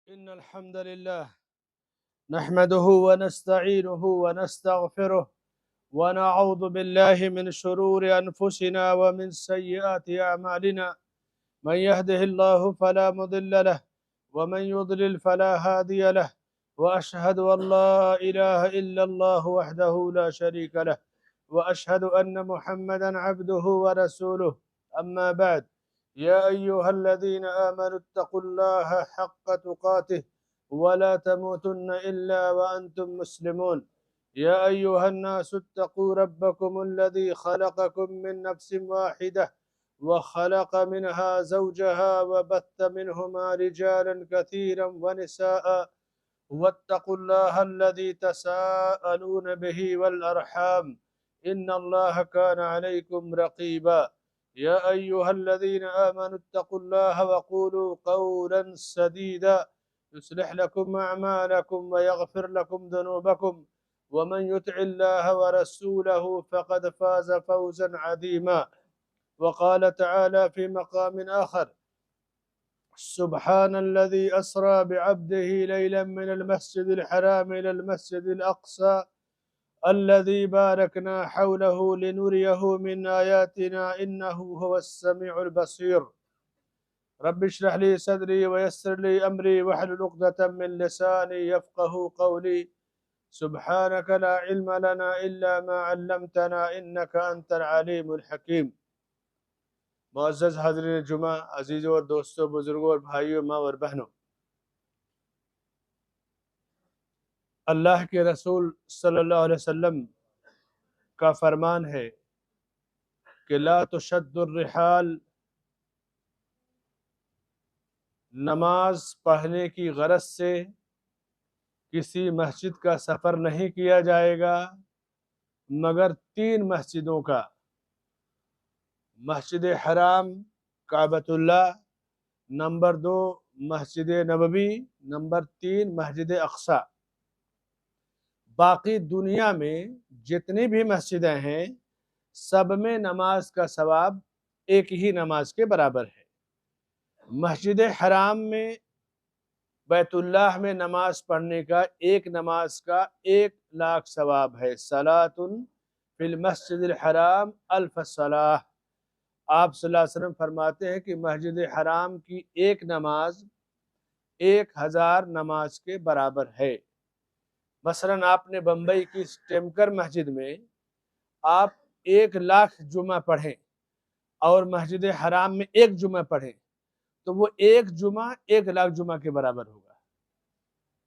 إن الحمد لله نحمده ونستعينه ونستغفره ونعوذ بالله من شرور أنفسنا ومن سيئات أعمالنا. من يهده الله فلا مضل له ومن يضلل فلا هادي له، وأشهد أن لا إله إلا الله وحده لا شريك له، وأشهد أن محمدا عبده ورسوله. أما بعد، يا أيها الذين آمنوا اتقوا الله حق تقاته ولا تموتن إلا وأنتم مسلمون. يا أيها الناس اتقوا ربكم الذي خلقكم من نفس واحدة وخلق منها زوجها وبث منهما رجالا كثيرا ونساء، واتقوا الله الذي تساءلون به والأرحام إن الله كان عليكم رقيبا. يا أيها الذين آمنوا اتقوا الله وقولوا قولا سديدا يصلح لكم أعمالكم ويغفر لكم ذنوبكم، ومن يطع الله ورسوله فقد فاز فوزا عظيما. وقال تعالى في مقام آخر: سبحان الذي أسرى بعبده ليلا من المسجد الحرام إلى المسجد الأقصى الذي باركنا حوله لنريه من آياتنا إنه هو السميع البصير. رب اشرح لي صدري ويسر لي أمري واحلل عقدة من لساني يفقه قولي. سبحانك لا علم لنا إلا ما علمتنا إنك أنت العليم الحكيم. معزز حاضرین جمعہ، عزیزوں اور دوستوں، بزرگوں اور بھائیوں، ماں اور بہنوں، اللہ کے رسول صلی اللہ علیہ وسلم کا فرمان ہے کہ لا تشد الرحال، نماز پڑھنے کی غرض سے کسی مسجد کا سفر نہیں کیا جائے گا مگر 3 مسجدوں کا: مسجد حرام کعبۃ اللہ، نمبر 2 مسجد نبوی، نمبر 3 مسجد اقصی۔ باقی دنیا میں جتنی بھی مسجدیں ہیں سب میں نماز کا ثواب ایک ہی نماز کے برابر ہے۔ مسجد حرام میں بیت اللہ میں نماز پڑھنے کا ایک نماز کا 1,00,000 ثواب ہے۔ صلاۃ فی المسجد الحرام الف صلاۃ۔ آپ صلی اللہ علیہ وسلم فرماتے ہیں کہ مسجد حرام کی ایک نماز 1,000 نماز کے برابر ہے۔ مثلاً آپ نے بمبئی کی ٹیمکر مسجد میں آپ 1,00,000 جمعہ پڑھیں اور مسجد حرام میں 1 جمعہ پڑھیں تو وہ 1 جمعہ 1,00,000 جمعہ کے برابر ہوگا،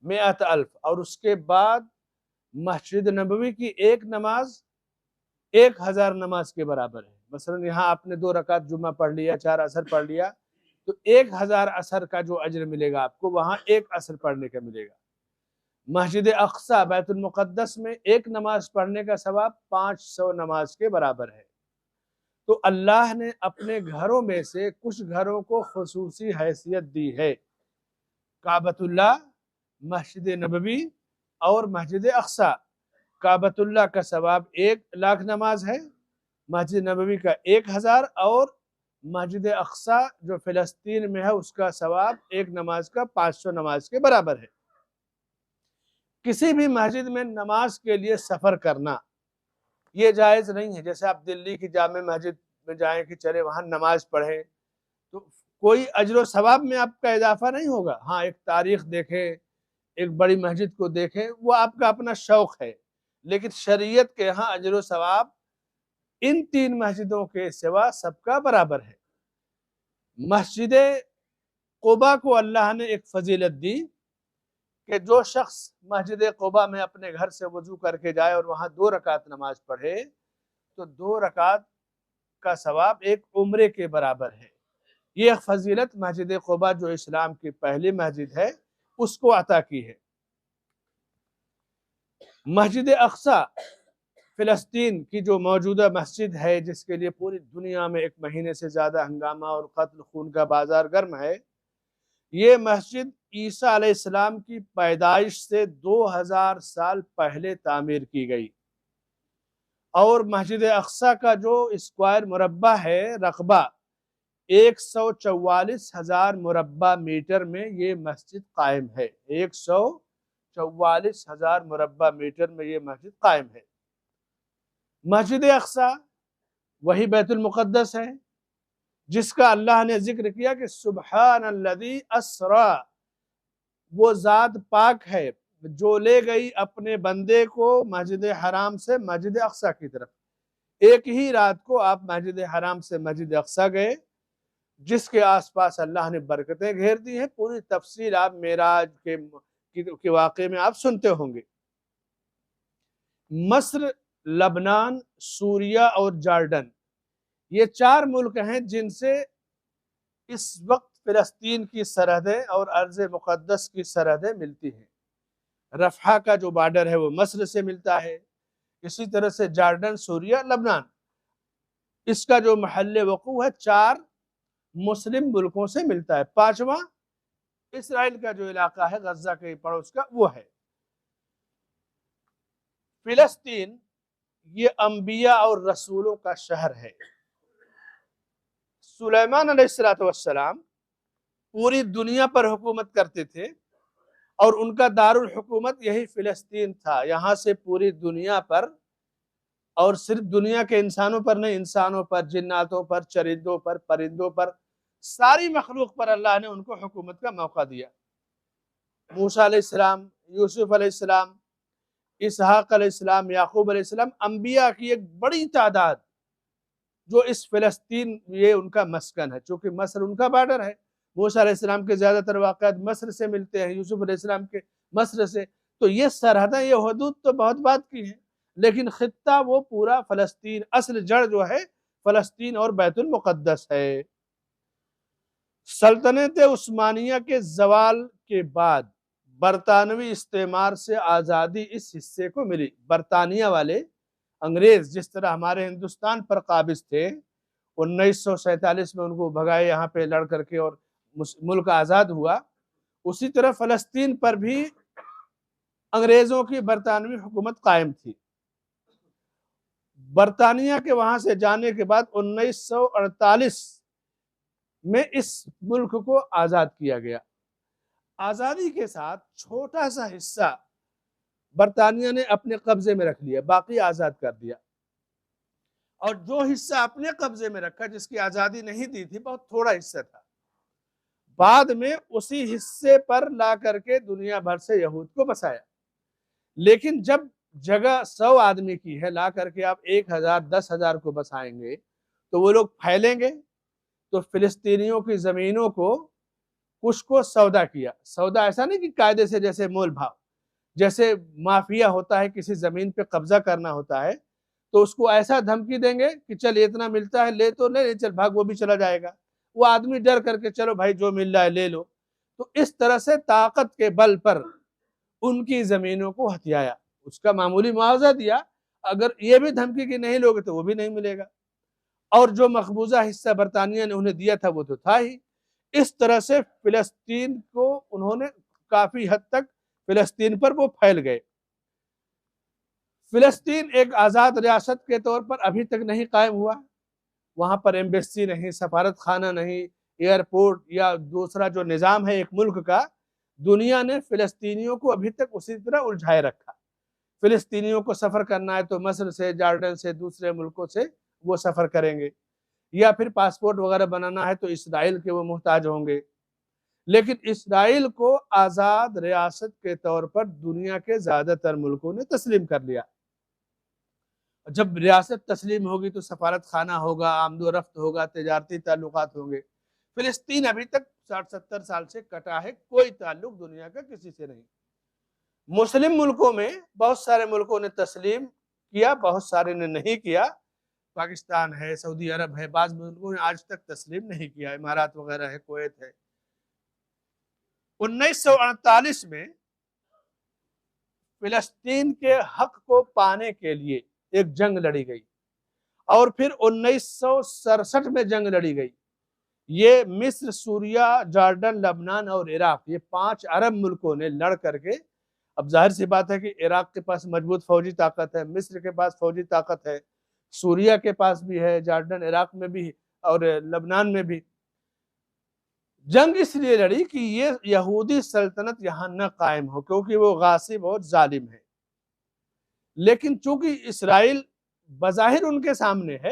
100,000۔ اور اس کے بعد مسجد نبوی کی ایک نماز 1,000 نماز کے برابر ہے۔ مثلا یہاں آپ نے 2 رکعت جمعہ پڑھ لیا، 4 عصر پڑھ لیا تو 1,000 عصر کا جو اجر ملے گا آپ کو، وہاں 1 عصر پڑھنے کا ملے گا۔ مسجد اقصی بیت المقدس میں 1 نماز پڑھنے کا ثواب 500 نماز کے برابر ہے۔ تو اللہ نے اپنے گھروں میں سے کچھ گھروں کو خصوصی حیثیت دی ہے: کعبۃ اللہ، مسجد نبوی اور مسجد اقصی۔ کعبۃ اللہ کا ثواب 1,00,000 نماز ہے، مسجد نبوی کا 1,000، اور مسجد اقصی جو فلسطین میں ہے اس کا ثواب 1 نماز کا 500 نماز کے برابر ہے۔ کسی بھی مسجد میں نماز کے لیے سفر کرنا یہ جائز نہیں ہے۔ جیسے آپ دلی کی جامع مسجد میں جائیں کہ چلے وہاں نماز پڑھیں تو کوئی اجر و ثواب میں آپ کا اضافہ نہیں ہوگا۔ ہاں، ایک تاریخ دیکھیں، ایک بڑی مسجد کو دیکھیں، وہ آپ کا اپنا شوق ہے، لیکن شریعت کے ہاں اجر و ثواب ان 3 مسجدوں کے سوا سب کا برابر ہے۔ مسجد قباء کو اللہ نے ایک فضیلت دی کہ جو شخص مسجد قباء میں اپنے گھر سے وضو کر کے جائے اور وہاں 2 رکعت نماز پڑھے تو 2 رکعت کا ثواب 1 عمرے کے برابر ہے۔ یہ فضیلت مسجد قباء جو اسلام کی پہلی مسجد ہے اس کو عطا کی ہے۔ مسجد اقصی فلسطین کی جو موجودہ مسجد ہے، جس کے لیے پوری دنیا میں 1 مہینے سے زیادہ ہنگامہ اور قتل خون کا بازار گرم ہے، یہ مسجد عیسیٰ علیہ السلام کی پیدائش سے 2000 سال پہلے تعمیر کی گئی، اور مسجد اقصی کا جو اسکوائر مربع ہے، رقبہ، 144,000 مربع میٹر میں یہ مسجد قائم ہے. 144,000 مربع میٹر میں یہ مسجد قائم ہے. مسجد اقصی وہی بیت المقدس ہے جس کا اللہ نے ذکر کیا کہ سبحان الذی اسرا، وہ ذات پاک ہے جو لے گئی اپنے بندے کو مسجد حرام سے مسجد اقصی کی طرف. ایک ہی رات کو آپ مسجد حرام سے مسجد اقصی گئے، جس کے آس پاس اللہ نے برکتیں گھیر دی ہیں. پوری تفصیل آپ معراج کے واقعے میں آپ سنتے ہوں گے. مصر، لبنان، سوریہ اور جارڈن، یہ 4 ملک ہیں جن سے اس وقت فلسطین کی سرحدیں اور ارض مقدس کی سرحدیں ملتی ہیں. رفح کا جو بارڈر ہے وہ مصر سے ملتا ہے، اسی طرح سے جارڈن، سوریہ، لبنان. اس کا جو محل وقوع ہے 4 مسلم ملکوں سے ملتا ہے. 5واں اسرائیل کا جو علاقہ ہے غزہ کے پڑوس کا وہ ہے. فلسطین یہ انبیاء اور رسولوں کا شہر ہے. سلیمان علیہ السلام پوری دنیا پر حکومت کرتے تھے اور ان کا دارالحکومت یہی فلسطین تھا. یہاں سے پوری دنیا پر، اور صرف دنیا کے انسانوں پر نہیں، انسانوں پر، جناتوں پر، چرندوں پر، پرندوں پر، ساری مخلوق پر اللہ نے ان کو حکومت کا موقع دیا. موسیٰ علیہ السلام، یوسف علیہ السلام، اسحاق علیہ السلام، یعقوب علیہ السلام، انبیاء کی ایک بڑی تعداد جو اس فلسطین یہ ان کا مسکن ہے. چونکہ مصر ان کا بارڈر ہے، موسیٰ علیہ السلام کے زیادہ تر واقعات مصر سے ملتے ہیں، یوسف علیہ السلام کے مصر سے. تو یہ سرحدیں، یہ حدود تو بہت بات کی ہیں، لیکن خطہ وہ پورا فلسطین، اصل جڑ جو ہے فلسطین اور بیت المقدس ہے. سلطنت عثمانیہ کے زوال کے بعد برطانوی استعمار سے آزادی اس حصے کو ملی. برطانیہ والے، انگریز جس طرح ہمارے ہندوستان پر قابض تھے، 1947 میں ان کو بھگائے یہاں پہ لڑ کر کے اور ملک آزاد ہوا، اسی طرح فلسطین پر بھی انگریزوں کی برطانوی حکومت قائم تھی. برطانیہ کے وہاں سے جانے کے بعد 1948 میں اس ملک کو آزاد کیا گیا. آزادی کے ساتھ چھوٹا سا حصہ برطانیہ نے اپنے قبضے میں رکھ لیا، باقی آزاد کر دیا. اور جو حصہ اپنے قبضے میں رکھا، جس کی آزادی نہیں دی تھی، بہت تھوڑا حصہ تھا، بعد میں اسی حصے پر لا کر کے دنیا بھر سے یہود کو بسایا. لیکن جب جگہ 100 آدمی کی ہے، لا کر کے آپ 1000 10,000 کو بسائیں گے تو وہ لوگ پھیلیں گے. تو فلسطینیوں کی زمینوں کو کچھ کو سودا کیا. سودا ایسا نہیں کہ قاعدے سے جیسے مول بھاؤ، جیسے مافیا ہوتا ہے، کسی زمین پہ قبضہ کرنا ہوتا ہے تو اس کو ایسا دھمکی دیں گے کہ چل اتنا ملتا ہے لے تو لے، چل بھاگ، وہ بھی چلا جائے گا. وہ آدمی ڈر کر کے چلو بھائی جو مل رہا ہے لے لو. تو اس طرح سے طاقت کے بل پر ان کی زمینوں کو ہتھیایا، اس کا معمولی معاوضہ دیا. اگر یہ بھی دھمکی کہ نہیں لوگے تو وہ بھی نہیں ملے گا. اور جو مقبوضہ حصہ برطانیہ نے انہیں دیا تھا وہ تو تھا ہی. اس طرح سے فلسطین کو انہوں نے کافی حد تک فلسطین پر وہ پھیل گئے. فلسطین ایک آزاد ریاست کے طور پر ابھی تک نہیں قائم ہوا. وہاں پر ایمبیسی نہیں، سفارت خانہ نہیں، ایئرپورٹ یا دوسرا جو نظام ہے ایک ملک کا. دنیا نے فلسطینیوں کو ابھی تک اسی طرح الجھائے رکھا. فلسطینیوں کو سفر کرنا ہے تو مصر سے، جارڈن سے، دوسرے ملکوں سے وہ سفر کریں گے، یا پھر پاسپورٹ وغیرہ بنانا ہے تو اسرائیل کے وہ محتاج ہوں گے. لیکن اسرائیل کو آزاد ریاست کے طور پر دنیا کے زیادہ تر ملکوں نے تسلیم کر لیا. جب ریاست تسلیم ہوگی تو سفارت خانہ ہوگا، آمد و رفت ہوگا، تجارتی تعلقات ہوں گے. فلسطین ابھی تک 60-70 سال سے کٹا ہے، کوئی تعلق دنیا کا کسی سے نہیں. مسلم ملکوں میں بہت سارے ملکوں نے تسلیم کیا، بہت سارے نے نہیں کیا. پاکستان ہے، سعودی عرب ہے، بعض ملکوں نے آج تک تسلیم نہیں کیا، امارات وغیرہ ہے، کویت ہے. 1948 میں فلسطین کے حق کو پانے کے لیے ایک جنگ لڑی گئی، اور پھر 1967 میں جنگ لڑی گئی. یہ مصر، سوریہ، جارڈن، لبنان اور عراق، یہ 5 عرب ملکوں نے لڑ کر کے، اب ظاہر سی بات ہے کہ عراق کے پاس مضبوط فوجی طاقت ہے، مصر کے پاس فوجی طاقت ہے، سوریہ کے پاس بھی ہے، جارڈن عراق میں بھی اور لبنان میں بھی. جنگ اس لیے لڑی کہ یہ یہودی سلطنت یہاں نہ قائم ہو، کیونکہ وہ غاصب اور ظالم ہے۔ لیکن چونکہ اسرائیل بظاہر ان کے سامنے ہے،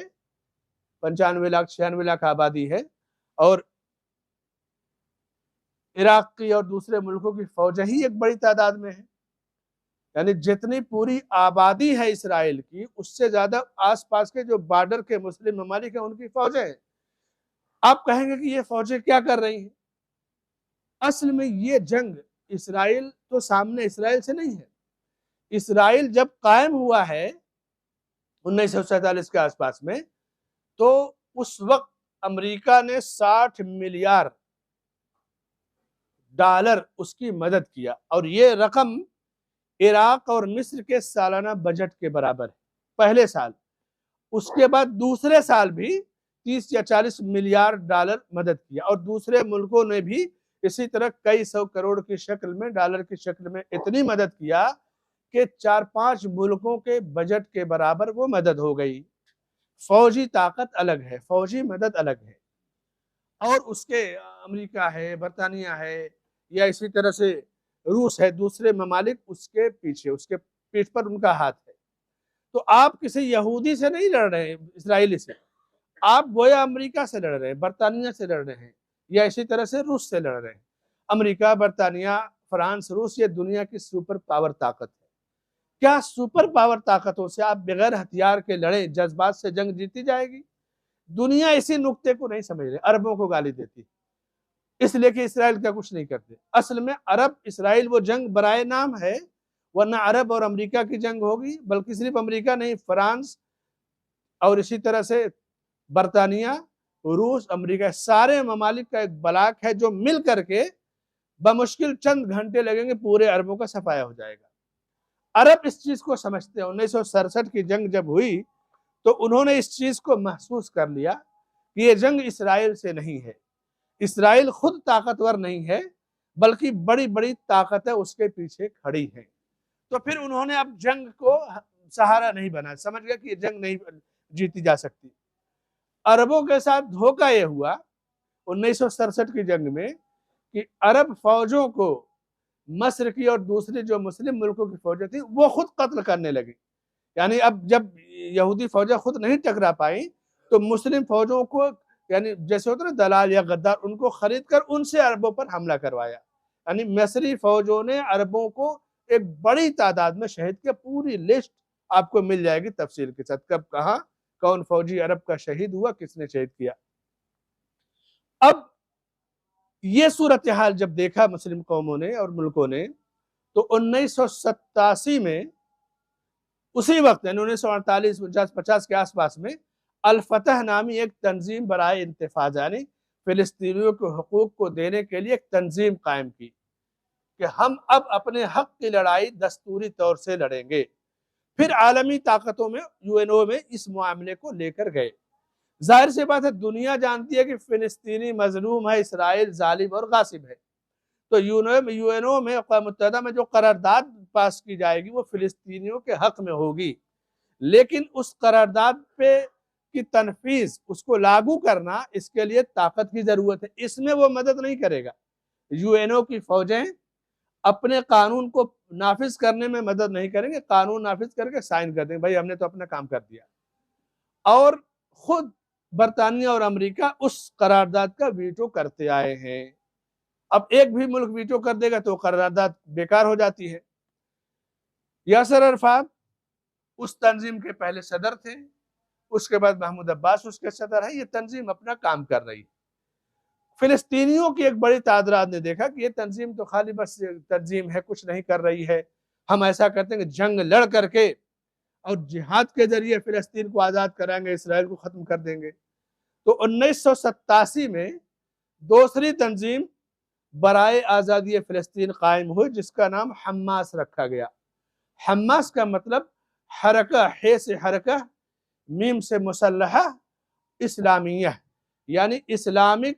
95 لاکھ 96 لاکھ آبادی ہے، اور عراق کی اور دوسرے ملکوں کی فوجیں ہی ایک بڑی تعداد میں ہیں، یعنی جتنی پوری آبادی ہے اسرائیل کی اس سے زیادہ آس پاس کے جو بارڈر کے مسلم ممالک ہیں ان کی فوجیں ہیں۔ آپ کہیں گے کہ یہ فوجیں کیا کر رہی ہیں؟ اصل میں یہ جنگ اسرائیل تو سامنے اسرائیل سے نہیں ہے۔ اسرائیل جب قائم ہوا ہے 1947 کے آس پاس میں، تو اس وقت امریکہ نے $60 ملین اس کی مدد کیا، اور یہ رقم عراق اور مصر کے سالانہ بجٹ کے برابر ہے پہلے سال۔ اس کے بعد دوسرے سال بھی 30 یا $40 ملین مدد کیا، اور دوسرے ملکوں نے بھی اسی طرح کئی سو کروڑ کی شکل میں، ڈالر کی شکل میں اتنی مدد کیا کہ 4-5 ملکوں کے بجٹ کے برابر وہ مدد ہو گئی۔ فوجی طاقت الگ ہے، فوجی مدد الگ ہے، اور اس کے امریکہ ہے، برطانیہ ہے، یا اسی طرح سے روس ہے، دوسرے ممالک اس کے پیچھے، اس کے پیٹھ پر ان کا ہاتھ ہے۔ تو آپ کسی یہودی سے نہیں لڑ رہے ہیں، اسرائیلی سے، آپ گویا امریکہ سے لڑ رہے ہیں، برطانیہ سے لڑ رہے ہیں، یا اسی طرح سے روس سے لڑ رہے ہیں۔ امریکہ، برطانیہ، فرانس، روس، یہ دنیا کی سپر پاور طاقت ہے۔ کیا سپر پاور طاقتوں سے آپ بغیر ہتھیار کے لڑیں، جذبات سے جنگ جیتی جائے گی؟ دنیا اسی نقطے کو نہیں سمجھ رہے، عربوں کو گالی دیتی، اس لیے کہ اسرائیل کا کچھ نہیں کرتے۔ اصل میں عرب اسرائیل وہ جنگ برائے نام ہے، ورنہ عرب اور امریکہ کی جنگ ہوگی، بلکہ صرف امریکہ نہیں، فرانس اور اسی طرح سے برطانیہ، روس، امریکہ، سارے ممالک کا ایک بلاک ہے جو مل کر کے بمشکل چند گھنٹے لگیں گے پورے عربوں کا صفایا ہو جائے گا۔ عرب اس چیز کو سمجھتے ہیں۔ 1967 کی جنگ جب ہوئی تو انہوں نے اس چیز کو محسوس کر لیا کہ یہ جنگ اسرائیل سے نہیں ہے، اسرائیل خود طاقتور نہیں ہے، بلکہ بڑی بڑی طاقتیں اس کے پیچھے کھڑی ہیں۔ تو پھر انہوں نے اب جنگ کو سہارا نہیں بنا، سمجھ گیا کہ یہ جنگ نہیں جیتی جا سکتی۔ عربوں کے ساتھ دھوکہ یہ ہوا 1967 کی جنگ میں کہ عرب فوجوں کو مصر کی اور دوسری جو مسلم ملکوں کی فوجیں تھیں وہ خود قتل کرنے لگی۔ یعنی اب جب یہودی فوجیں خود نہیں ٹکرا پائیں تو مسلم فوجوں کو، یعنی جیسے ہوتا ہے نا دلال یا غدار، ان کو خرید کر ان سے عربوں پر حملہ کروایا۔ یعنی مصری فوجوں نے عربوں کو ایک بڑی تعداد میں شہید کیا، پوری لسٹ آپ کو مل جائے گی تفصیل کے ساتھ، کب کہاں کون فوجی عرب کا شہید ہوا، کس نے شہید کیا۔ اب یہ صورتحال جب دیکھا مسلم قوموں نے اور ملکوں نے، تو 1987 میں اسی وقت یعنی 1948 49 کے آس پاس میں الفتح نامی ایک تنظیم برائے انتفاض، یعنی فلسطینیوں کے حقوق کو دینے کے لیے ایک تنظیم قائم کی کہ ہم اب اپنے حق کی لڑائی دستوری طور سے لڑیں گے۔ پھر عالمی طاقتوں میں UN میں اس معاملے کو لے کر گئے۔ ظاہر سی بات ہے، دنیا جانتی ہے کہ فلسطینی مظلوم ہے، اسرائیل ظالم اور غاصب ہے، تو UN میں اقوام متحدہ میں جو قرارداد پاس کی جائے گی وہ فلسطینیوں کے حق میں ہوگی، لیکن اس قرارداد پہ کی تنفیذ، اس کو لاگو کرنا، اس کے لیے طاقت کی ضرورت ہے۔ اس میں وہ مدد نہیں کرے گا۔ UN کی فوجیں اپنے قانون کو نافذ کرنے میں مدد نہیں کریں گے، قانون نافذ کر کے سائن کر دیں گے، بھائی ہم نے تو اپنا کام کر دیا، اور خود برطانیہ اور امریکہ اس قرارداد کا ویٹو کرتے آئے ہیں۔ اب ایک بھی ملک ویٹو کر دے گا تو قرارداد بیکار ہو جاتی ہے۔ یاسر عرفات اس تنظیم کے پہلے صدر تھے، اس کے بعد محمود عباس اس کے صدر ہیں، یہ تنظیم اپنا کام کر رہی ہے۔ فلسطینیوں کی ایک بڑی تعداد نے دیکھا کہ یہ تنظیم تو خالی بس تنظیم ہے، کچھ نہیں کر رہی ہے، ہم ایسا کرتے ہیں کہ جنگ لڑ کر کے اور جہاد کے ذریعے فلسطین کو آزاد کرائیں گے، اسرائیل کو ختم کر دیں گے۔ تو 1987 میں دوسری تنظیم برائے آزادی فلسطین قائم ہوئی، جس کا نام حماس رکھا گیا۔ حماس کا مطلب حرکہ، ح سے حرکہ، میم سے مسلحہ، اسلامیہ، یعنی اسلامک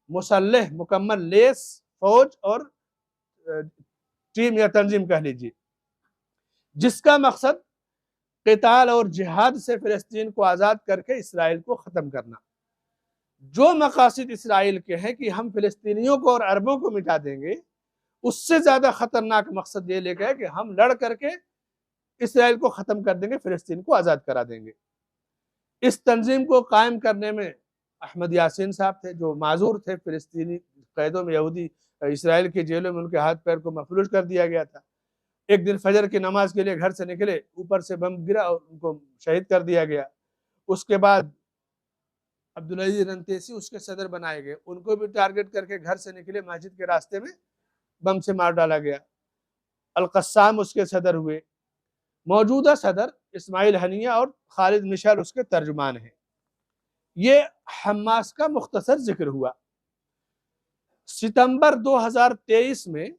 مسلح مکمل لیس فوج اور ٹیم یا تنظیم کہہ لیجیے، جس کا مقصد قتال اور جہاد سے فلسطین کو آزاد کر کے اسرائیل کو ختم کرنا۔ جو مقاصد اسرائیل کے ہیں کہ ہم فلسطینیوں کو اور عربوں کو مٹا دیں گے، اس سے زیادہ خطرناک مقصد یہ لے گئے کہ ہم لڑ کر کے اسرائیل کو ختم کر دیں گے، فلسطین کو آزاد کرا دیں گے۔ اس تنظیم کو قائم کرنے میں احمد یاسین صاحب تھے، جو معذور تھے، فلسطینی قیدوں میں، یہودی اسرائیل کے جیلوں میں ان کے ہاتھ پیر کو مفلوج کر دیا گیا تھا۔ ایک دن فجر کی نماز کے لیے گھر سے نکلے، اوپر سے بم گرا اور ان کو شہید کر دیا گیا۔ اس کے بعد عبدالعزیز رنتیسی اس کے صدر بنائے گئے، ان کو بھی ٹارگٹ کر کے گھر سے نکلے، مسجد کے راستے میں بم سے مار ڈالا گیا۔ القسام اس کے صدر ہوئے۔ موجودہ صدر اسماعیل ہنیہ اور خالد مشعل اس کے ترجمان ہیں۔ یہ حماس کا مختصر ذکر ہوا۔ ستمبر 2023 میں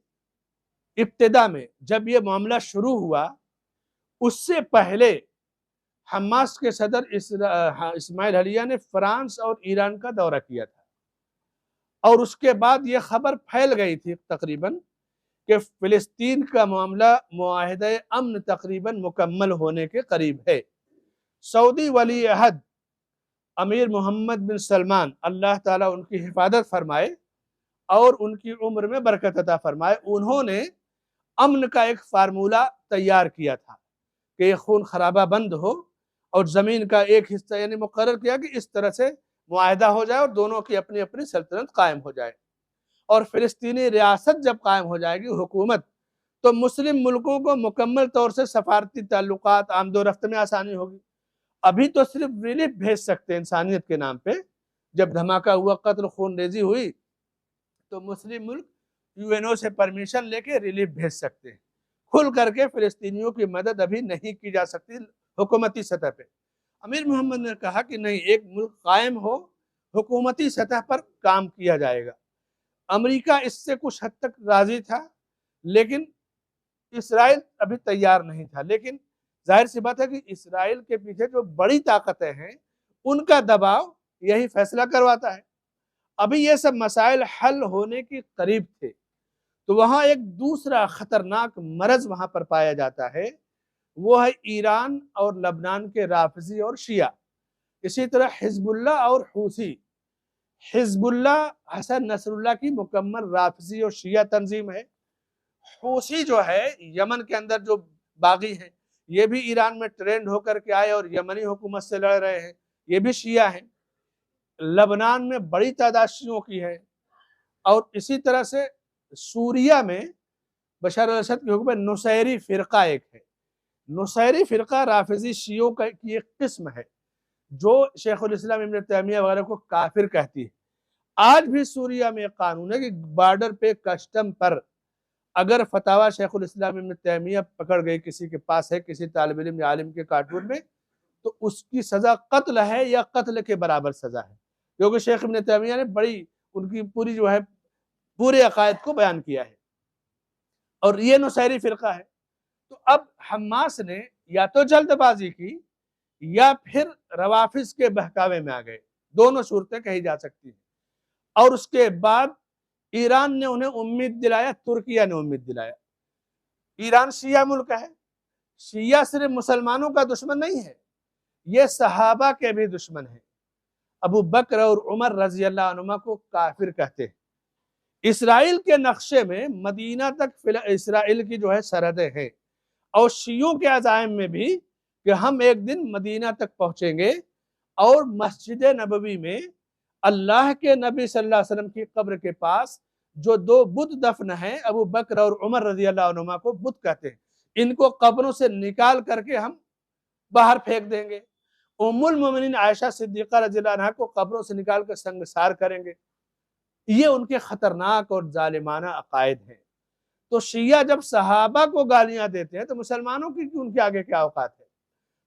ابتدا میں جب یہ معاملہ شروع ہوا، اس سے پہلے حماس کے صدر اسماعیل ہنیہ نے فرانس اور ایران کا دورہ کیا تھا، اور اس کے بعد یہ خبر پھیل گئی تھی تقریباً کہ فلسطین کا معاملہ معاہدہ امن تقریباً مکمل ہونے کے قریب ہے۔ سعودی ولی عہد امیر محمد بن سلمان، اللہ تعالیٰ ان کی حفاظت فرمائے اور ان کی عمر میں برکت عطا فرمائے، انہوں نے امن کا ایک فارمولہ تیار کیا تھا کہ یہ خون خرابہ بند ہو، اور زمین کا ایک حصہ یعنی مقرر کیا کہ اس طرح سے معاہدہ ہو جائے اور دونوں کی اپنی اپنی سلطنت قائم ہو جائے، اور فلسطینی ریاست جب قائم ہو جائے گی حکومت، تو مسلم ملکوں کو مکمل طور سے سفارتی تعلقات، آمد و رفت میں آسانی ہوگی۔ ابھی تو صرف ریلیف بھیج سکتے ہیں انسانیت کے نام پہ، جب دھماکہ ہوا، قتل خون ریزی ہوئی، تو مسلم ملک یو این او سے پرمیشن لے کے ریلیف بھیج سکتے ہیں۔ کھل کر کے فلسطینیوں کی مدد ابھی نہیں کی جا سکتی حکومتی سطح پہ۔ امیر محمد نے کہا کہ نہیں، ایک ملک قائم ہو، حکومتی سطح پر کام کیا جائے گا۔ امریکہ اس سے کچھ حد تک راضی تھا، لیکن اسرائیل ابھی تیار نہیں تھا۔ لیکن ظاہر سی بات ہے کہ اسرائیل کے پیچھے جو بڑی طاقتیں ہیں، ان کا دباؤ یہی فیصلہ کرواتا ہے۔ ابھی یہ سب مسائل حل ہونے کے قریب تھے، تو وہاں ایک دوسرا خطرناک مرض وہاں پر پایا جاتا ہے، وہ ہے ایران اور لبنان کے رافضی اور شیعہ، اسی طرح حزب اللہ اور حوثی۔ حزب اللہ حسن نصر اللہ کی مکمل رافضی اور شیعہ تنظیم ہے۔ حوثی جو ہے یمن کے اندر جو باغی ہیں، یہ بھی ایران میں ٹرینڈ ہو کر کے آئے اور یمنی حکومت سے لڑ رہے ہیں، یہ بھی شیعہ ہیں۔ لبنان میں بڑی تعداد شیعوں کی ہے، اور اسی طرح سے سوریہ میں بشار الاسد کی حکومت نصیری فرقہ ایک ہے۔ نصیری فرقہ رافضی شیعوں کی ایک قسم ہے، جو شیخ الاسلام ابن تیمیہ وغیرہ کو کافر کہتی ہے۔ آج بھی سوریہ میں ایک قانون ہے کہ بارڈر پہ کسٹم پر اگر فتاوی شیخ الاسلام ابن تیمیہ پکڑ گئی، کسی کے پاس ہے، کسی طالب علم یا عالم کے کارٹون میں، تو اس کی سزا قتل ہے یا قتل کے برابر سزا ہے، کیونکہ شیخ ابن تیمیہ نے بڑی ان کی پوری جو ہے پورے عقائد کو بیان کیا ہے، اور یہ نصیری فرقہ ہے۔ تو اب حماس نے یا تو جلد بازی کی یا پھر روافظ کے بہکاوے میں آ گئے، دونوں صورتیں کہی جا سکتی ہیں۔ اور اس کے بعد ایران نے انہیں امید دلایا، ترکیہ نے امید دلایا۔ ایران شیعہ ملک ہے، شیعہ صرف مسلمانوں کا دشمن نہیں ہے، یہ صحابہ کے بھی دشمن ہیں۔ ابو بکر اور عمر رضی اللہ عنہما کو کافر کہتے ہیں۔ اسرائیل کے نقشے میں مدینہ تک اسرائیل کی جو ہے سرحدیں ہیں، اور شیعوں کے عزائم میں بھی کہ ہم ایک دن مدینہ تک پہنچیں گے، اور مسجد نبوی میں اللہ کے نبی صلی اللہ علیہ وسلم کی قبر کے پاس جو دو بت دفن ہیں، ابو بکر اور عمر رضی اللہ عنہما کو بت کہتے ہیں، ان کو قبروں سے نکال کر کے ہم باہر پھینک دیں گے۔ ام المومنین عائشہ صدیقہ رضی اللہ عنہا کو قبروں سے نکال کر سنگسار کریں گے۔ یہ ان کے خطرناک اور ظالمانہ عقائد ہیں۔ تو شیعہ جب صحابہ کو گالیاں دیتے ہیں تو مسلمانوں کی ان کے آگے کیا اوقات ہے؟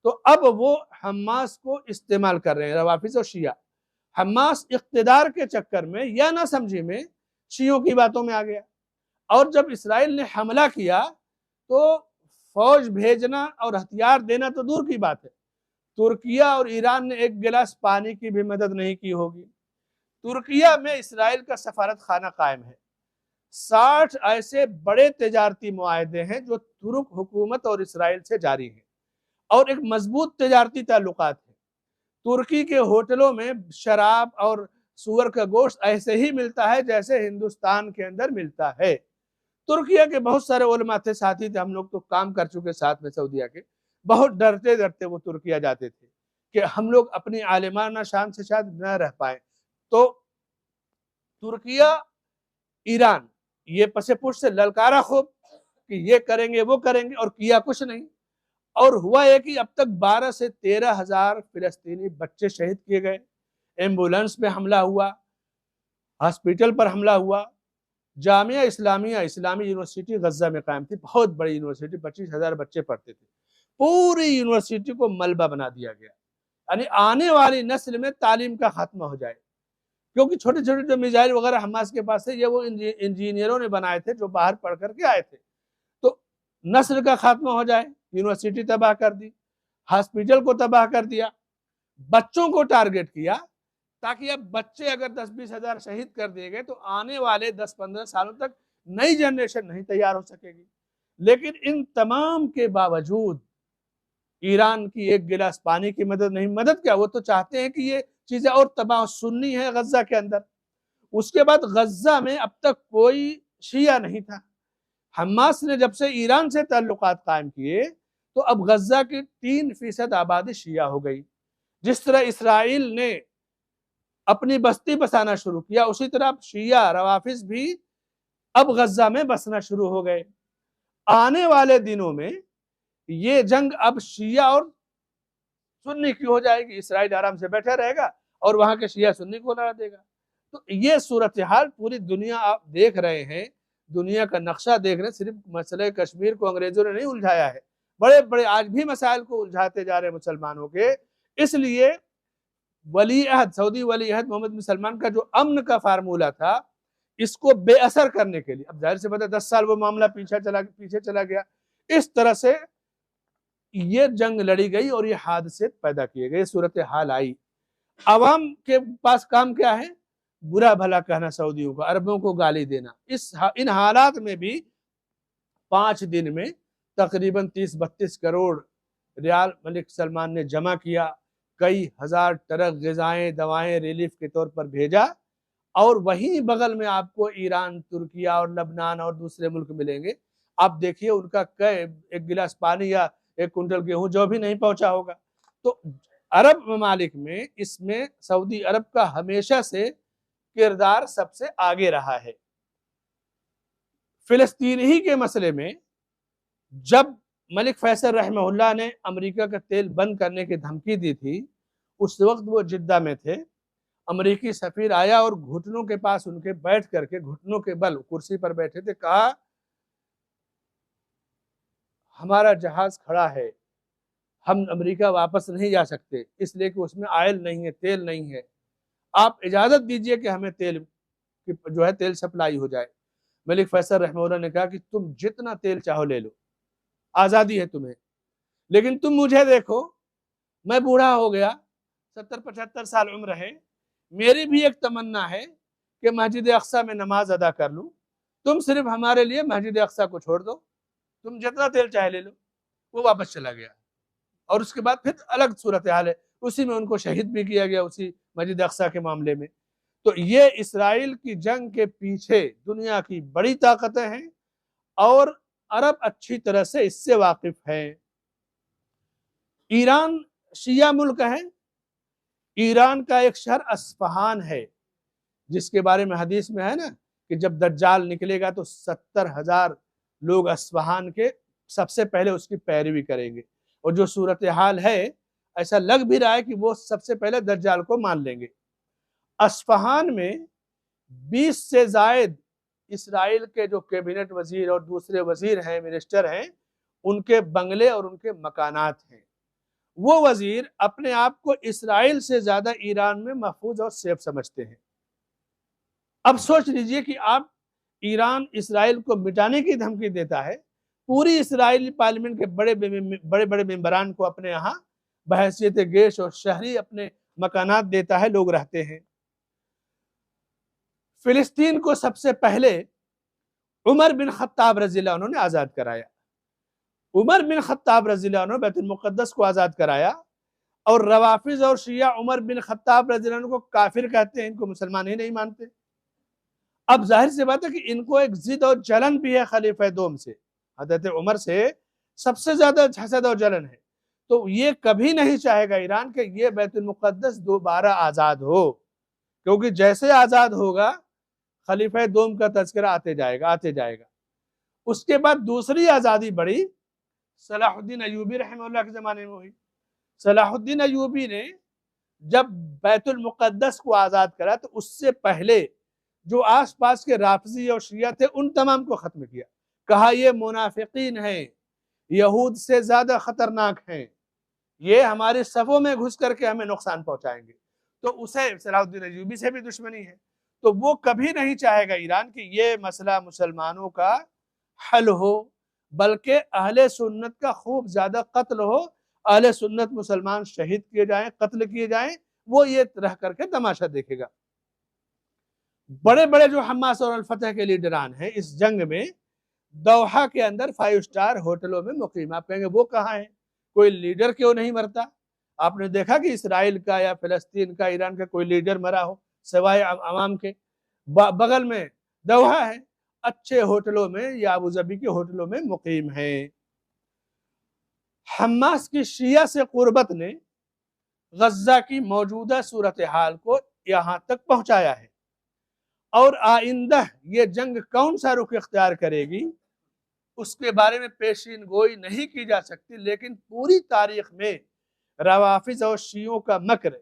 تو اب وہ حماس کو استعمال کر رہے ہیں، روافظ اور شیعہ۔ حماس اقتدار کے چکر میں یا نہ سمجھی میں شیعوں کی باتوں میں آ گیا، اور جب اسرائیل نے حملہ کیا تو فوج بھیجنا اور ہتھیار دینا تو دور کی بات ہے، ترکیہ اور ایران نے ایک گلاس پانی کی بھی مدد نہیں کی ہوگی۔ ترکیہ میں اسرائیل کا سفارت خانہ قائم ہے۔ 60 ایسے بڑے تجارتی معاہدے ہیں جو ترک حکومت اور اسرائیل سے جاری ہیں، اور ایک مضبوط تجارتی تعلقات ہیں۔ ترکی کے ہوٹلوں میں شراب اور سور کا گوشت ایسے ہی ملتا ہے جیسے ہندوستان کے اندر ملتا ہے۔ ترکیہ کے بہت سارے علماء تھے، ساتھی تھے، ہم لوگ تو کام کر چکے ساتھ میں سعودیہ کے، بہت ڈرتے ڈرتے وہ ترکیہ جاتے تھے کہ ہم لوگ اپنی عالمانہ شان سے شاید نہ رہ پائیں۔ تو ترکیہ ایران یہ پس پش سے للکارا خوب کہ یہ کریں گے وہ کریں گے، اور کیا کچھ نہیں۔ اور ہوا ہے کہ اب تک 12 سے 13,000 فلسطینی بچے شہید کیے گئے، ایمبولنس پہ حملہ ہوا، ہاسپٹل پر حملہ ہوا۔ جامعہ اسلامیہ اسلامی یونیورسٹی غزہ میں قائم تھی، بہت بڑی یونیورسٹی، 25,000 بچے پڑھتے تھے، پوری یونیورسٹی کو ملبہ بنا دیا گیا، یعنی آنے والی نسل میں تعلیم کا خاتمہ ہو جائے، کیونکہ چھوٹے چھوٹے جو میزائل وغیرہ حماس کے پاس تھے یہ وہ انجینئروں نے بنائے تھے جو باہر پڑھ کر کے آئے تھے، تو نسل کا خاتمہ ہو جائے، یونیورسٹی تباہ کر دی، ہاسپٹل کو تباہ کر دیا، بچوں کو ٹارگٹ کیا، تاکہ اب بچے اگر 10-20 ہزار شہید کر دیے گئے تو آنے والے 10-15 سالوں تک نئی جنریشن نہیں تیار ہو سکے گی۔ لیکن ان تمام کے باوجود ایران کی ایک گلاس پانی کی مدد نہیں، مدد کیا، وہ تو چاہتے ہیں کہ یہ چیزیں اور تباہ سنی ہے غزہ کے اندر۔ اس کے بعد غزہ میں اب تک کوئی شیعہ نہیں تھا، حماس نے جب سے ایران سے تعلقات قائم کیے تو اب غزہ کی 3% آبادی شیعہ ہو گئی۔ جس طرح اسرائیل نے اپنی بستی بسانا شروع کیا، اسی طرح شیعہ روافظ بھی اب غزہ میں بسنا شروع ہو گئے۔ آنے والے دنوں میں یہ جنگ اب شیعہ اور سنی کی ہو جائے گی، اسرائیل آرام سے بیٹھا رہے گا اور وہاں کے شیعہ سنی کو لڑا دے گا۔ تو یہ صورتحال پوری دنیا آپ دیکھ رہے ہیں، دنیا کا نقشہ دیکھ رہے ہیں، صرف مسئلہ کشمیر کو انگریزوں نے نہیں الجھایا ہے، بڑے بڑے آج بھی مسائل کو الجھاتے جا رہے ہیں مسلمانوں کے۔ اس لیے ولی عہد، سعودی ولی عہد محمد بن سلمان کا جو امن کا فارمولہ تھا، اس کو بے اثر کرنے کے لیے، اب ظاہر سے پتہ 10 سال وہ معاملہ پیچھے چلا گیا، اس طرح سے یہ جنگ لڑی گئی اور یہ حادثے پیدا کیے گئے، صورتحال آئی۔ عوام کے پاس کام کیا ہے؟ برا بھلا کہنا سعودیوں کو، عربوں کو گالی دینا۔ ان حالات میں بھی 5 دن میں تقریباً 30-32 کروڑ ریال ملک سلمان نے جمع کیا، کئی ہزار ٹرک غذائیں دوائیں ریلیف کے طور پر بھیجا، اور وہیں بغل میں آپ کو ایران، ترکیہ اور لبنان اور دوسرے ملک ملیں گے۔ آپ دیکھیے ان کا ایک گلاس پانی یا 1 کنٹل گیہوں جو بھی نہیں پہنچا ہوگا۔ تو عرب ممالک میں اس میں سعودی عرب کا ہمیشہ سے کردار سب سے آگے رہا ہے۔ فلسطین ہی کے مسئلے میں جب ملک فیصل رحمہ اللہ نے امریکہ کا تیل بند کرنے کی دھمکی دی تھی، اس وقت وہ جدہ میں تھے، امریکی سفیر آیا اور گھٹنوں کے پاس ان کے بیٹھ کر کے، گھٹنوں کے بل کرسی پر بیٹھے تھے، کہا ہمارا جہاز کھڑا ہے، ہم امریکہ واپس نہیں جا سکتے، اس لیے کہ اس میں آئل نہیں ہے، تیل نہیں ہے، آپ اجازت دیجئے کہ ہمیں تیل سپلائی ہو جائے۔ ملک فیصل رحمہ اللہ نے کہا کہ تم جتنا تیل چاہو لے لو، آزادی ہے تمہیں، لیکن تم مجھے دیکھو، میں بوڑھا ہو گیا، 70-75 سال عمر ہے، میری بھی ایک تمنا ہے کہ مسجد اقصی میں نماز ادا کر لوں، تم صرف ہمارے لیے مسجد اقصی کو چھوڑ دو، تم جتنا تیل چاہے لے لو۔ وہ واپس چلا گیا، اور اس کے بعد پھر الگ صورتحال ہے، اسی میں ان کو شہید بھی کیا گیا، اسی مسجد اقصی کے معاملے میں۔ تو یہ اسرائیل کی جنگ کے پیچھے دنیا کی بڑی طاقتیں ہیں، اور عرب اچھی طرح سے اس سے واقف ہیں۔ ایران شیعہ ملک ہے، ایران کا ایک شہر اصفہان ہے، جس کے بارے میں حدیث میں ہے نا کہ جب دجال نکلے گا تو 70,000 لوگ اصفہان کے سب سے پہلے اس کی پیروی کریں گے، اور جو صورتحال ہے ایسا لگ بھی رہا ہے کہ وہ سب سے پہلے دجال کو مان لیں گے۔ اصفہان میں 20 سے زائد اسرائیل کے جو کیبنٹ وزیر اور دوسرے وزیر ہیں، منسٹر ہیں، ان کے بنگلے اور ان کے مکانات ہیں۔ وہ وزیر اپنے آپ کو اسرائیل سے زیادہ ایران میں محفوظ اور سیف سمجھتے ہیں۔ اب سوچ لیجئے کہ آپ ایران اسرائیل کو مٹانے کی دھمکی دیتا ہے، پوری اسرائیلی پارلیمنٹ کے بڑے بڑے ممبران کو اپنے یہاں بحیثیت گیش اور شہری اپنے مکانات دیتا ہے، لوگ رہتے ہیں۔ فلسطین کو سب سے پہلے عمر بن خطاب رضی اللہ عنہ نے آزاد کرایا۔ عمر بن خطاب رضی اللہ عنہ بیت المقدس کو آزاد کرایا، اور روافظ اور شیعہ عمر بن خطاب رضی اللہ عنہ کو کافر کہتے ہیں، ان کو مسلمان ہی نہیں مانتے۔ اب ظاہر سی بات ہے کہ ان کو ایک ضد اور جلن بھی ہے خلیفہ دوم سے، حضرت عمر سے سب سے زیادہ حسد اور جلن ہے۔ تو یہ کبھی نہیں چاہے گا ایران کہ یہ بیت المقدس دوبارہ آزاد ہو، کیونکہ جیسے آزاد ہوگا خلیفہ دوم کا تذکرہ آتے جائے گا۔ اس کے بعد دوسری آزادی بڑھی صلاح الدین ایوبی رحمہ اللہ کے زمانے میں ہوئی۔ صلاح الدین ایوبی نے جب بیت المقدس کو آزاد کرا تو اس سے پہلے جو آس پاس کے رافضی اور شیعہ تھے ان تمام کو ختم کیا، کہا یہ منافقین ہیں، یہود سے زیادہ خطرناک ہیں، یہ ہمارے صفوں میں گھس کر کے ہمیں نقصان پہنچائیں گے۔ تو اسے صلاح الدین ایوبی سے بھی دشمنی ہے، تو وہ کبھی نہیں چاہے گا ایران کہ یہ مسئلہ مسلمانوں کا حل ہو، بلکہ اہل سنت کا خوب زیادہ قتل ہو، اہل سنت مسلمان شہید کیے جائیں، قتل کیے جائیں، وہ یہ رہ کر کے تماشا دیکھے گا۔ بڑے بڑے جو حماس اور الفتح کے لیڈران ہیں اس جنگ میں دوحہ کے اندر 5 سٹار ہوٹلوں میں مقیم، آپ کہیں گے وہ کہاں ہیں؟ کوئی لیڈر کیوں نہیں مرتا؟ آپ نے دیکھا کہ اسرائیل کا یا فلسطین کا ایران کا کوئی لیڈر مرا ہو سوائے عوام کے؟ بغل میں دوحہ ہے، اچھے ہوٹلوں میں یا ابوظبی کے ہوٹلوں میں مقیم ہیں۔ حماس کی شیعہ سے قربت نے غزہ کی موجودہ صورتحال کو یہاں تک پہنچایا ہے، اور آئندہ یہ جنگ کون سا رخ اختیار کرے گی اس کے بارے میں پیشین گوئی نہیں کی جا سکتی، لیکن پوری تاریخ میں روافظ اور شیعوں کا مکر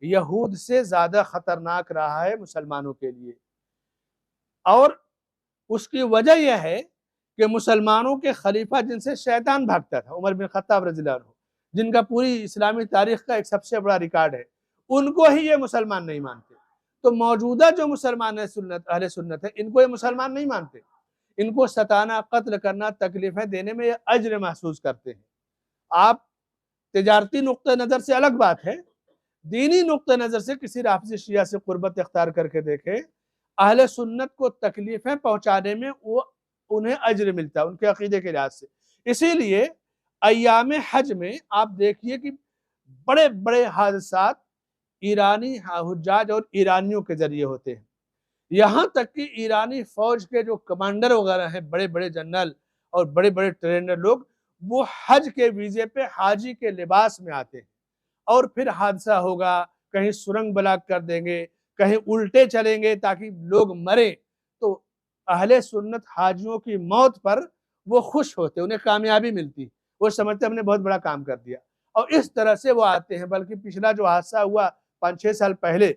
یہود سے زیادہ خطرناک رہا ہے مسلمانوں کے لیے، اور اس کی وجہ یہ ہے کہ مسلمانوں کے خلیفہ جن سے شیطان بھاگتا تھا، عمر بن خطاب رضی اللہ عنہ، جن کا پوری اسلامی تاریخ کا ایک سب سے بڑا ریکارڈ ہے، ان کو ہی یہ مسلمان نہیں مانتے۔ تو موجودہ جو مسلمان اہل سنت ہے ان کو یہ مسلمان نہیں مانتے، ان کو ستانا، قتل کرنا، تکلیفیں دینے میں یہ اجر محسوس کرتے ہیں۔ آپ تجارتی نقطہ نظر سے الگ بات ہے، دینی نقطہ نظر سے کسی رافضی شیعہ سے قربت اختیار کر کے دیکھیں، اہل سنت کو تکلیفیں پہنچانے میں وہ انہیں اجر ملتا ہے ان کے عقیدے کے لحاظ سے۔ اسی لیے ایام حج میں آپ دیکھیے کہ بڑے بڑے حادثات ایرانی حجاج اور ایرانیوں کے ذریعے ہوتے ہیں، یہاں تک کہ ایرانی فوج کے جو کمانڈر وغیرہ ہیں، بڑے بڑے جنرل اور بڑے بڑے ٹرینر لوگ، وہ حج کے ویزے پہ حاجی کے لباس میں آتے ہیں، اور پھر حادثہ ہوگا، کہیں سرنگ بلاک کر دیں گے، کہیں الٹے چلیں گے تاکہ لوگ مریں، تو اہل سنت حاجیوں کی موت پر وہ خوش ہوتے، انہیں کامیابی ملتی، وہ سمجھتے ہم نے بہت بڑا کام کر دیا، اور اس طرح سے وہ آتے ہیں۔ بلکہ پچھلا جو حادثہ ہوا 5-6 سال پہلے،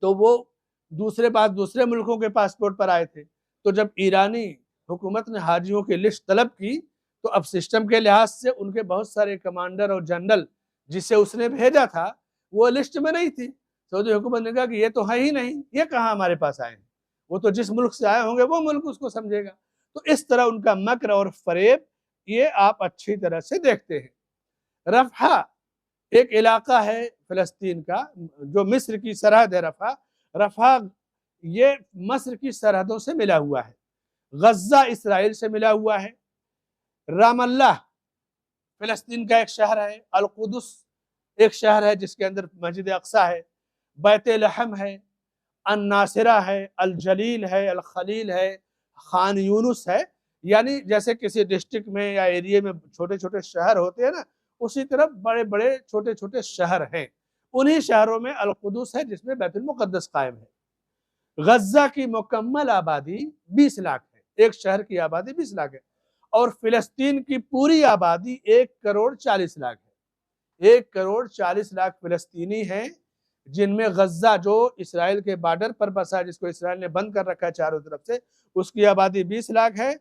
تو وہ دوسرے ملکوں کے پاسپورٹ پر آئے تھے، تو جب ایرانی حکومت نے حاجیوں کی لسٹ طلب کی تو اب سسٹم کے لحاظ سے ان کے بہت سارے کمانڈر اور جنرل جسے اس نے بھیجا تھا وہ لسٹ میں نہیں تھی۔ سعودی حکومت نے کہا کہ یہ تو ہے ہی نہیں، یہ کہاں ہمارے پاس آئے ہیں، وہ تو جس ملک سے آئے ہوں گے وہ ملک اس کو سمجھے گا۔ تو اس طرح ان کا مکر اور فریب یہ آپ اچھی طرح سے دیکھتے ہیں۔ رفح ایک علاقہ ہے فلسطین کا جو مصر کی سرحد ہے، رفح یہ مصر کی سرحدوں سے ملا ہوا ہے، غزہ اسرائیل سے ملا ہوا ہے، رام اللہ فلسطین کا ایک شہر ہے، القدس ایک شہر ہے جس کے اندر مسجد اقصی ہے، بیت لحم ہے، الناصرہ ہے، الجلیل ہے، الخلیل ہے، خان یونس ہے، یعنی جیسے کسی ڈسٹرکٹ میں یا ایریے میں چھوٹے چھوٹے شہر ہوتے ہیں نا، اسی طرح بڑے بڑے چھوٹے چھوٹے شہر ہیں، انہی شہروں میں القدس ہے جس میں بیت المقدس قائم ہے۔ غزہ کی مکمل آبادی 20 لاکھ ہے، ایک شہر کی آبادی 20 لاکھ ہے، اور فلسطین کی پوری آبادی 1,40,00,000 ہے۔ 1,40,00,000 فلسطینی ہیں، جن میں غزہ جو اسرائیل کے بارڈر پر بسا ہے، جس کو اسرائیل نے بند کر رکھا ہے چاروں طرف سے، اس کی آبادی 20 لاکھ ہے،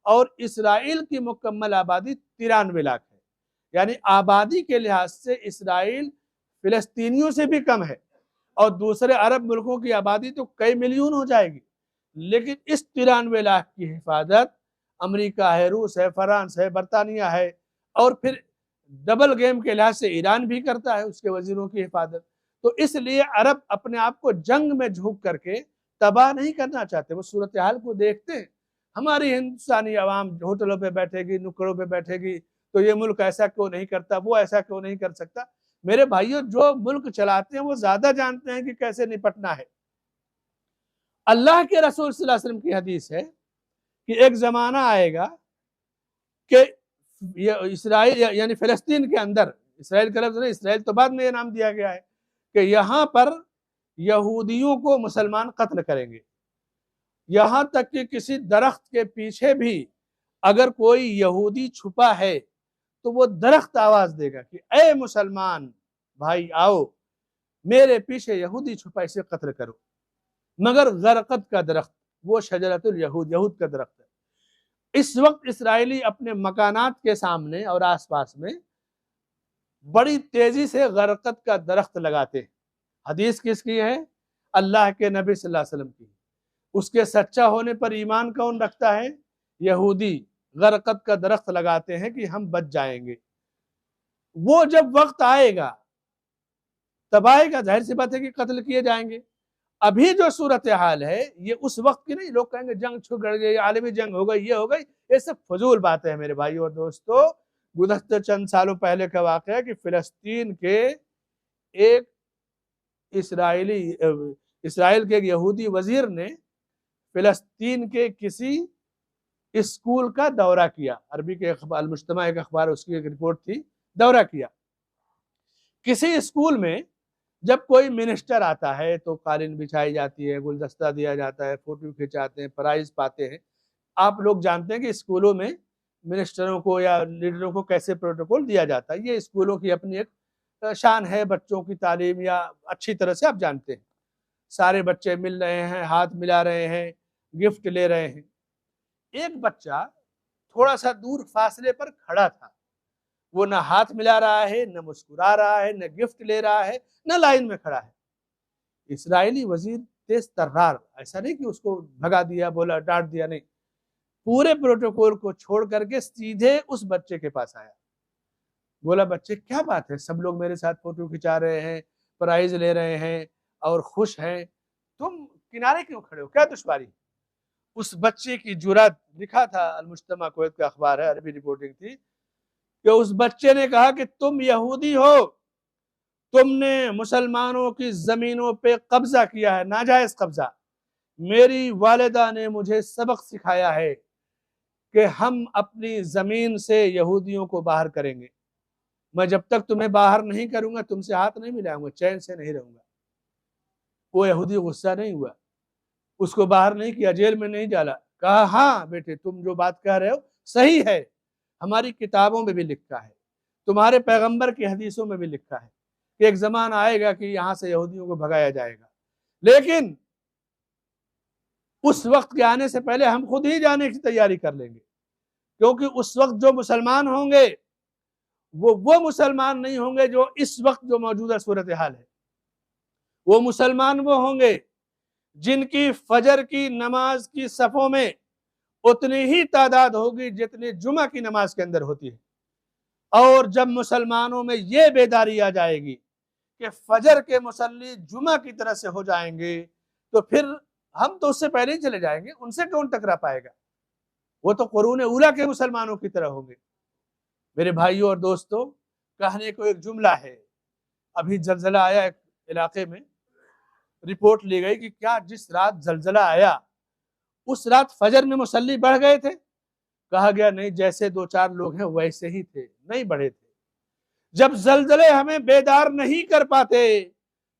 اور اسرائیل کی مکمل آبادی 93 لاکھ ہے۔ یعنی آبادی کے لحاظ سے اسرائیل فلسطینیوں سے بھی کم ہے، اور دوسرے عرب ملکوں کی آبادی تو کئی ملین ہو جائے گی، لیکن اس 93 لاکھ کی حفاظت امریکہ ہے، روس ہے، فرانس ہے، برطانیہ ہے، اور پھر ڈبل گیم کے لحاظ سے ایران بھی کرتا ہے اس کے وزیروں کی حفاظت۔ تو اس لیے عرب اپنے آپ کو جنگ میں جھونک کر کے تباہ نہیں کرنا چاہتے، وہ صورتحال کو دیکھتے ہیں۔ ہماری ہندوستانی عوام ہوٹلوں پہ بیٹھے گی، نکڑوں پہ بیٹھے گی، تو یہ ملک ایسا کیوں نہیں کرتا، وہ ایسا کیوں نہیں کر سکتا۔ میرے بھائیوں جو ملک چلاتے ہیں وہ زیادہ جانتے ہیں کہ کیسے نپٹنا ہے۔ اللہ کے رسول صلی اللہ علیہ وسلم کی حدیث ہے کہ ایک زمانہ آئے گا کہ اسرائیل یعنی فلسطین کے اندر، اسرائیل کا لفظ نہیں، اسرائیل تو بعد میں یہ نام دیا گیا ہے، کہ یہاں پر یہودیوں کو مسلمان قتل کریں گے، یہاں تک کہ کسی درخت کے پیچھے بھی اگر کوئی یہودی چھپا ہے تو وہ درخت آواز دے گا کہ اے مسلمان بھائی آؤ، میرے پیچھے یہودی چھپا، اسے قتل کرو، مگر غرقد کا درخت، وہ شجرۃ الیہود، یہود کا درخت ہے۔ اس وقت اسرائیلی اپنے مکانات کے سامنے اور آس پاس میں بڑی تیزی سے غرقد کا درخت لگاتے ہیں۔ حدیث کس کی ہے؟ اللہ کے نبی صلی اللہ علیہ وسلم کی۔ اس کے سچا ہونے پر ایمان کون رکھتا ہے؟ یہودی غرقد کا درخت لگاتے ہیں کہ ہم بچ جائیں گے۔ وہ جب وقت آئے گا تب آئے گا، ظاہر سی بات ہے کہ قتل کیے جائیں گے۔ ابھی جو صورتحال ہے یہ اس وقت کی نہیں، لوگ کہیں گے جنگ چھڑ گئی، عالمی جنگ ہو گئی، یہ ہو گئی، یہ سب فضول باتیں ہیں میرے بھائیو اور دوستو۔ گزشتہ چند سالوں پہلے کا واقعہ ہے کہ فلسطین کے ایک اسرائیل کے ایک یہودی وزیر نے فلسطین کے کسی اسکول کا دورہ کیا، عربی کے اخبار المجتمع ایک اخبار، اس کی ایک رپورٹ تھی، دورہ کیا۔ کسی اسکول میں جب کوئی منسٹر آتا ہے تو قالین بچھائی جاتی ہے، گلدستہ دیا جاتا ہے، فوٹو کھنچاتے ہیں، پرائز پاتے ہیں۔ آپ لوگ جانتے ہیں کہ اسکولوں میں منسٹروں کو یا لیڈروں کو کیسے پروٹوکول دیا جاتا ہے، یہ اسکولوں کی اپنی ایک شان ہے، بچوں کی تعلیم یا اچھی طرح سے آپ جانتے ہیں۔ سارے بچے مل رہے ہیں، ہاتھ ملا رہے ہیں، گفٹ لے رہے ہیں۔ ایک بچہ تھوڑا سا دور فاصلے پر کھڑا تھا، وہ نہ ہاتھ ملا رہا ہے، نہ مسکرا رہا ہے، نہ گفٹ لے رہا ہے، نہ لائن میں کھڑا ہے۔ اسرائیلی وزیر تیز ترار، ایسا نہیں کہ اس کو بھگا دیا، بولا ڈانٹ دیا، نہیں، پورے پروٹوکول کو چھوڑ کر کے سیدھے اس بچے کے پاس آیا، بولا بچے کیا بات ہے، سب لوگ میرے ساتھ فوٹو کھنچا رہے ہیں، پرائز لے رہے ہیں اور خوش ہیں، تم کنارے کیوں کھڑے ہو، کیا دشواری؟ اس بچے کی جرات، لکھا تھا المجتمع کویت کا اخبار ہے، عربی رپورٹنگ تھی، کہ اس بچے نے کہا کہ تم یہودی ہو، تم نے مسلمانوں کی زمینوں پہ قبضہ کیا ہے، ناجائز قبضہ۔ میری والدہ نے مجھے سبق سکھایا ہے کہ ہم اپنی زمین سے یہودیوں کو باہر کریں گے، میں جب تک تمہیں باہر نہیں کروں گا تم سے ہاتھ نہیں ملاؤں گا، چین سے نہیں رہوں گا۔ وہ یہودی غصہ نہیں ہوا، اس کو باہر نہیں کیا، جیل میں نہیں ڈالا، کہا ہاں بیٹے تم جو بات کہہ رہے ہو صحیح ہے، ہماری کتابوں میں بھی لکھا ہے، تمہارے پیغمبر کی حدیثوں میں بھی لکھا ہے کہ ایک زمانہ آئے گا کہ یہاں سے یہودیوں کو بھگایا جائے گا، لیکن اس وقت کے آنے سے پہلے ہم خود ہی جانے کی تیاری کر لیں گے، کیونکہ اس وقت جو مسلمان ہوں گے وہ مسلمان نہیں ہوں گے جو اس وقت جو موجودہ صورتحال ہے۔ وہ مسلمان وہ ہوں گے جن کی فجر کی نماز کی صفوں میں اتنی ہی تعداد ہوگی جتنی جمعہ کی نماز کے اندر ہوتی ہے، اور جب مسلمانوں میں یہ بیداری آ جائے گی کہ فجر کے مصلی جمعہ کی طرح سے ہو جائیں گے تو پھر ہم تو اس سے پہلے ہی چلے جائیں گے، ان سے کون ٹکرا پائے گا؟ وہ تو قرون اولیٰ کے مسلمانوں کی طرح ہوں گے۔ میرے بھائیوں اور دوستوں، کہنے کو ایک جملہ ہے، ابھی زلزلہ آیا ایک علاقے میں، رپورٹ لی گئی کہ کیا جس رات زلزلہ آیا اس رات فجر میں مصلی بڑھ گئے تھے؟ کہا گیا نہیں، جیسے دو چار لوگ ہیں ویسے ہی تھے، نہیں بڑھے تھے۔ جب زلزلے ہمیں بیدار نہیں کر پاتے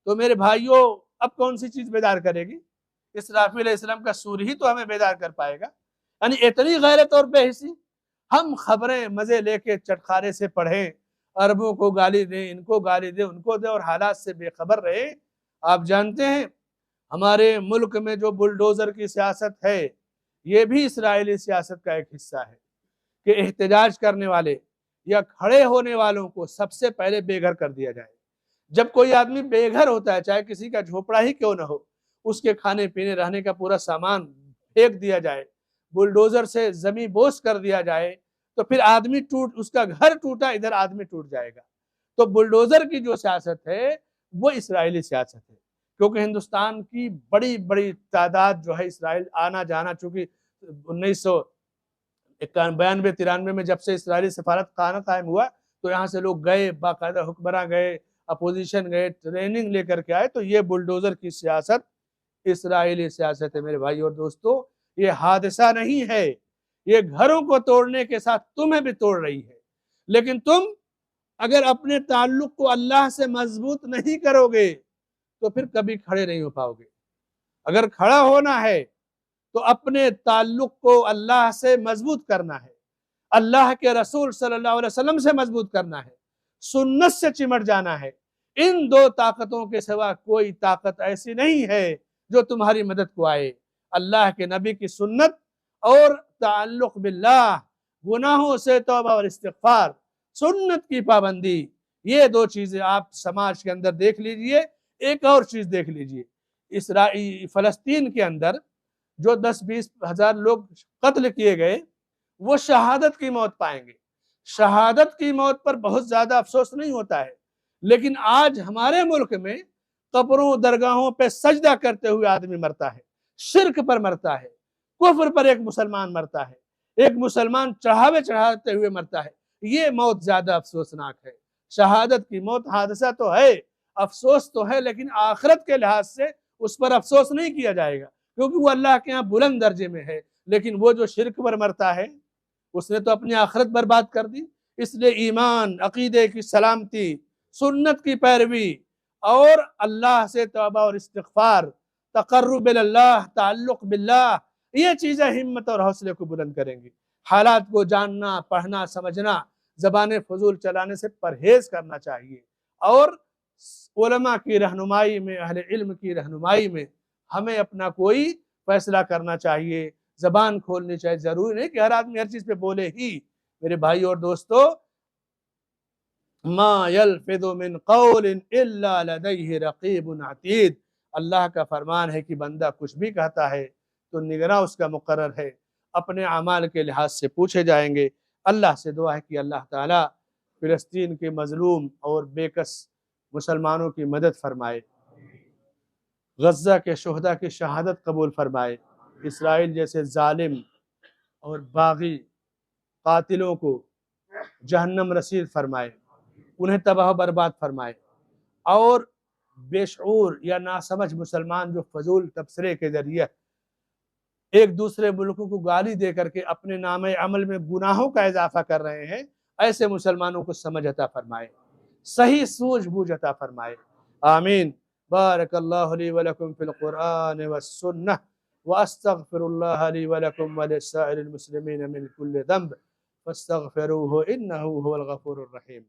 تو میرے بھائیوں اب کون سی چیز بیدار کرے گی؟ اسرافیل علیہ السلام کا سور ہی تو ہمیں بیدار کر پائے گا۔ یعنی اتنی غیرت اور بے حسی، ہم خبریں مزے لے کے چٹخارے سے پڑھیں، عربوں کو گالی دیں، ان کو گالی دیں، ان کو دیں، اور حالات سے بے خبر رہے۔ آپ جانتے ہیں ہمارے ملک میں جو بلڈوزر کی سیاست ہے یہ بھی اسرائیلی سیاست کا ایک حصہ ہے کہ احتجاج کرنے والے یا کھڑے ہونے والوں کو سب سے پہلے بے گھر کر دیا جائے۔ جب کوئی آدمی بے گھر ہوتا ہے، چاہے کسی کا جھوپڑا ہی کیوں نہ ہو، اس کے کھانے پینے رہنے کا پورا سامان پھینک دیا جائے، بلڈوزر سے زمین بوس کر دیا جائے، تو پھر آدمی اس کا گھر ٹوٹا، ادھر آدمی ٹوٹ جائے گا۔ تو بلڈوزر کی جو سیاست ہے وہ اسرائیلی سیاست ہے، کیونکہ ہندوستان کی بڑی بڑی تعداد جو ہے اسرائیل آنا جانا، چونکہ 1992-93 میں جب سے اسرائیلی سفارت خانہ قائم ہوا تو یہاں سے لوگ گئے، باقاعدہ حکمراں گئے، اپوزیشن گئے, ٹریننگ لے کر کے آئے. تو یہ بلڈوزر کی سیاست اسرائیلی سیاست ہے میرے بھائی اور دوستو. یہ حادثہ نہیں ہے, یہ گھروں کو توڑنے کے ساتھ تمہیں بھی توڑ رہی ہے. لیکن تم اگر اپنے تعلق کو اللہ سے مضبوط نہیں کرو گے تو پھر کبھی کھڑے نہیں ہو پاؤ گے. اگر کھڑا ہونا ہے تو اپنے تعلق کو اللہ سے مضبوط کرنا ہے, اللہ کے رسول صلی اللہ علیہ وسلم سے مضبوط کرنا ہے, سنت سے چمٹ جانا ہے. ان دو طاقتوں کے سوا کوئی طاقت ایسی نہیں ہے جو تمہاری مدد کو آئے. اللہ کے نبی کی سنت اور تعلق باللہ, گناہوں سے توبہ اور استغفار, سنت کی پابندی, یہ دو چیزیں آپ سماج کے اندر دیکھ لیجئے. ایک اور چیز دیکھ لیجئے, فلسطین کے اندر جو 10-20 ہزار لوگ قتل کیے گئے وہ شہادت کی موت پائیں گے. شہادت کی موت پر بہت زیادہ افسوس نہیں ہوتا ہے, لیکن آج ہمارے ملک میں قبروں درگاہوں پہ سجدہ کرتے ہوئے آدمی مرتا ہے, شرک پر مرتا ہے, کفر پر ایک مسلمان مرتا ہے, ایک مسلمان چڑھاتے ہوئے مرتا ہے. یہ موت زیادہ افسوسناک ہے. شہادت کی موت حادثہ تو ہے, افسوس تو ہے, لیکن آخرت کے لحاظ سے اس پر افسوس نہیں کیا جائے گا کیونکہ وہ اللہ کے ہاں بلند درجے میں ہے. لیکن وہ جو شرک پر مرتا ہے اس نے تو اپنی آخرت برباد کر دی. اس لیے ایمان, عقیدے کی سلامتی, سنت کی پیروی اور اللہ سے توبہ اور استغفار, تقرب اللہ, تعلق باللہ, یہ چیزیں ہمت اور حوصلے کو بلند کریں گی. حالات کو جاننا, پڑھنا, سمجھنا, زبان فضول چلانے سے پرہیز کرنا چاہیے. اور علماء کی رہنمائی میں, اہل علم کی رہنمائی میں ہمیں اپنا کوئی فیصلہ کرنا چاہیے, زبان کھولنی چاہیے. ضروری نہیں کہ ہر آدمی ہر چیز پہ بولے ہی. میرے بھائی اور دوستو, ما یلفظ من قول الا لدیہ رقیب عتید, اللہ کا فرمان ہے کہ بندہ کچھ بھی کہتا ہے تو نگراں اس کا مقرر ہے, اپنے اعمال کے لحاظ سے پوچھے جائیں گے. اللہ سے دعا ہے کہ اللہ تعالیٰ فلسطین کے مظلوم اور بے کس مسلمانوں کی مدد فرمائے, غزہ کے شہداء کی شہادت قبول فرمائے, اسرائیل جیسے ظالم اور باغی قاتلوں کو جہنم رسید فرمائے, انہیں تباہ و برباد فرمائے. اور بے شعور یا ناسمجھ مسلمان جو فضول تبصرے کے ذریعے ایک دوسرے ملکوں کو گالی دے کر کے اپنے نام عمل میں گناہوں کا اضافہ کر رہے ہیں, ایسے مسلمانوں کو سمجھ عطا فرمائے, صحیح سوجھ بوجھ عطا فرمائے. آمین. بارک اللہ لی ولکم فی القرآن والسنہ, واستغفر اللہ لی ولکم ولسائر المسلمین من کل ذنب فاستغفروہ انہ هو الغفور الرحیم.